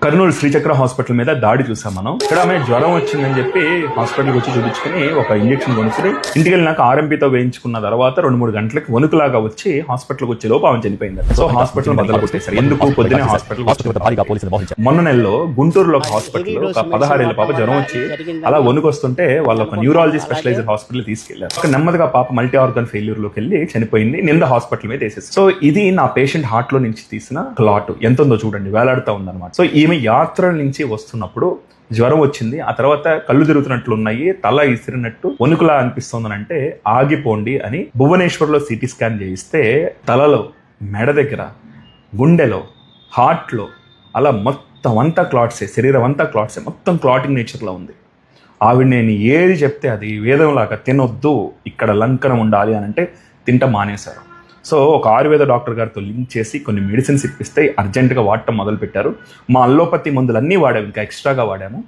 కర్నూలు శ్రీచక్ర hospital మీద దాడి చూసాం మనం. ఇక్కడ ఆమె జ్వరం వచ్చిందని చెప్పి హాస్పిటల్కి వచ్చి చూపించుకుని ఒక ఇంజెక్షన్ కొనుక్కుని ఇంటికి వెళ్ళినాక ఆర్ఎంపీతో వేయించుకున్న తర్వాత 2-3 గంటలకు వణుకులాగా వచ్చి హాస్పిటల్కి వచ్చే లోపు ఆమె చనిపోయింది. సో హాస్పిటల్ బదులు కొట్టేశారు. ఎందుకు? పొద్దునే హాస్పిటల్ మొన్న నెలలో గుంటూరులో హాస్పిటల్ ఒక 16 ఏళ్ల పాప జ్వరం వచ్చి అలా వణుకొస్తుంటే వాళ్ళ ఒక న్యూరాలజీ స్పెషలైజ్డ్ హాస్పిటల్ తీసుకెళ్లారు. ఒక నెమ్మదిగా పాప మల్టీ ఆర్గన్ ఫెయిల్యూర్ లోకి వెళ్ళి చనిపోయింది. నింద హాస్పిటల్ మీద వేసేసి. సో ఇది నా పేషెంట్ హార్ట్ లో నుంచి తీసిన క్లాట్ ఎంత ఉందో చూడండి, వేలాడుతూ ఉందన్నమాట. సో ఈమె యాత్రల నుంచి వస్తున్నప్పుడు జ్వరం వచ్చింది, ఆ తర్వాత కళ్ళు తిరుగుతున్నట్లు ఉన్నాయి, తల ఇసిరినట్టు వణుకులా అనిపిస్తోందని అంటే ఆగిపోండి అని భువనేశ్వర్లో సిటీ స్కాన్ చేయిస్తే తలలో, మెడ దగ్గర, గుండెలో, హార్ట్లో అలా మొత్తం అంతా క్లాట్సే, శరీరం అంతా క్లాట్సే, మొత్తం క్లాటింగ్ నేచర్లో ఉంది. ఆవిడ నేను ఏది చెప్తే అది వేదంలాగా తినొద్దు, ఇక్కడ లంకనం ఉండాలి అని అంటే తింట మానేశారు. సో ఒక ఆయుర్వేద డాక్టర్ గారితో లింక్ చేసి కొన్ని మెడిసిన్స్ ఇప్పిస్తే అర్జెంటుగా వాడటం మొదలుపెట్టారు. మా అల్లోపతి మందులన్నీ వాడాము, ఇంకా ఎక్స్ట్రాగా వాడాము.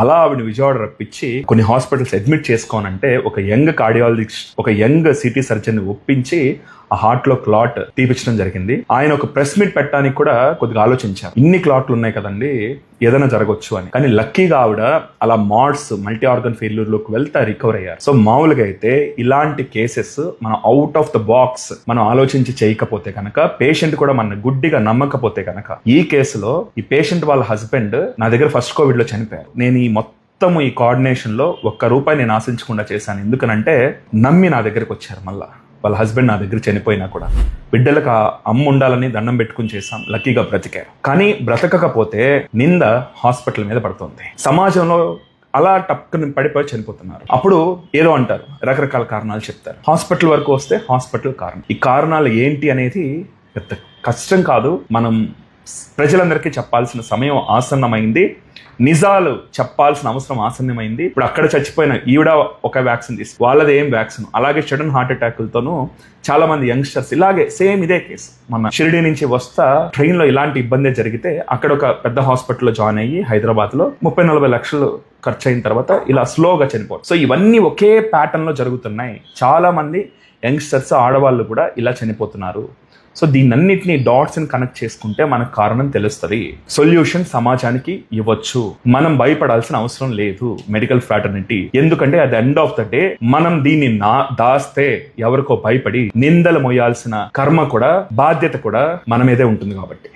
అలా ఆవిడ విజయవాడ రప్పించి కొన్ని హాస్పిటల్స్ అడ్మిట్ చేసుకోనంటే ఒక యంగ్ కార్డియాలజిస్ట్, ఒక యంగ్ సిటీ సర్జన్ ఒప్పించి ఆ హార్ట్ లో క్లాట్ తీపించడం జరిగింది. ఆయన ఒక ప్రెస్ మీట్ పెట్టడానికి కూడా కొద్దిగా ఆలోచించారు. ఇన్ని క్లాట్లు ఉన్నాయి కదండి, ఏదైనా జరగవచ్చు అని. కానీ లక్కీగా ఆవిడ అలా మార్డ్స్ మల్టీ ఆర్గన్ ఫెయిల్యూర్ లోకి వెళ్తే రికవర్ అయ్యారు. సో మామూలుగా అయితే ఇలాంటి కేసెస్ మనం అవుట్ ఆఫ్ ద బాక్స్ మనం ఆలోచించి చేయకపోతే కనుక, పేషెంట్ కూడా మన గుడ్డిగా నమ్మకపోతే కనుక, ఈ కేసులో ఈ పేషెంట్ వాళ్ళ హస్బెండ్ నా దగ్గర ఫస్ట్ కోవిడ్ లో చనిపోయారు. నేను ఈ మొత్తం ఈ కోఆర్డినేషన్ లో ₹1 నేను ఆశించకుండా చేశాను. ఎందుకనంటే నమ్మి నా దగ్గరకు వచ్చారు. మళ్ళా వాళ్ళ హస్బెండ్ నా దగ్గర చనిపోయినా కూడా బిడ్డలకు అమ్మ ఉండాలని దండం పెట్టుకుని చేశాం. లక్కీగా బ్రతికారు. కానీ బ్రతకకపోతే నింద హాస్పిటల్ మీద పడుతుంది. సమాజంలో అలా టక్కుని పడిపోయి చనిపోతున్నారు. అప్పుడు ఏదో అంటారు, రకరకాల కారణాలు చెప్తారు. హాస్పిటల్ వరకు వస్తే హాస్పిటల్ కారణం. ఈ కారణాలు ఏంటి అనేది పెద్ద కష్టం కాదు. మనం ప్రజలందరికీ చెప్పాల్సిన సమయం ఆసన్నమైంది. నిజాలు చెప్పాల్సిన అవసరం ఆసన్నమైంది. ఇప్పుడు అక్కడ చచ్చిపోయిన ఈవిడ ఒక వ్యాక్సిన్ వాళ్ళది ఏం వ్యాక్సిన్. అలాగే సడన్ హార్ట్ అటాక్లతోనూ చాలా మంది యంగ్స్టర్స్ ఇలాగే సేమ్ ఇదే కేసు. మన షిరిడి నుంచి వస్తా ట్రైన్ లో ఇలాంటి ఇబ్బంది జరిగితే అక్కడ ఒక పెద్ద హాస్పిటల్లో జాయిన్ అయ్యి హైదరాబాద్ లో 30-40 లక్షలు ఖర్చు అయిన తర్వాత ఇలా స్లోగా చనిపోతారు. సో ఇవన్నీ ఒకే ప్యాటర్న్ లో జరుగుతున్నాయి. చాలా మంది యంగ్స్టర్స్, ఆడవాళ్ళు కూడా ఇలా చనిపోతున్నారు. సో దీన్నన్నిటిని డాట్స్ని కనెక్ట్ చేసుకుంటే మనకు కారణం తెలుస్తుంది. సొల్యూషన్ సమాజానికి ఇవ్వచ్చు. మనం భయపడాల్సిన అవసరం లేదు మెడికల్ ఫ్రాటర్నిటీ. ఎందుకంటే at the end of the day మనం దీన్ని దాస్తే ఎవరికో భయపడి నిందలు మోయాల్సిన కర్మ కూడా, బాధ్యత కూడా మన మీదే ఉంటుంది కాబట్టి.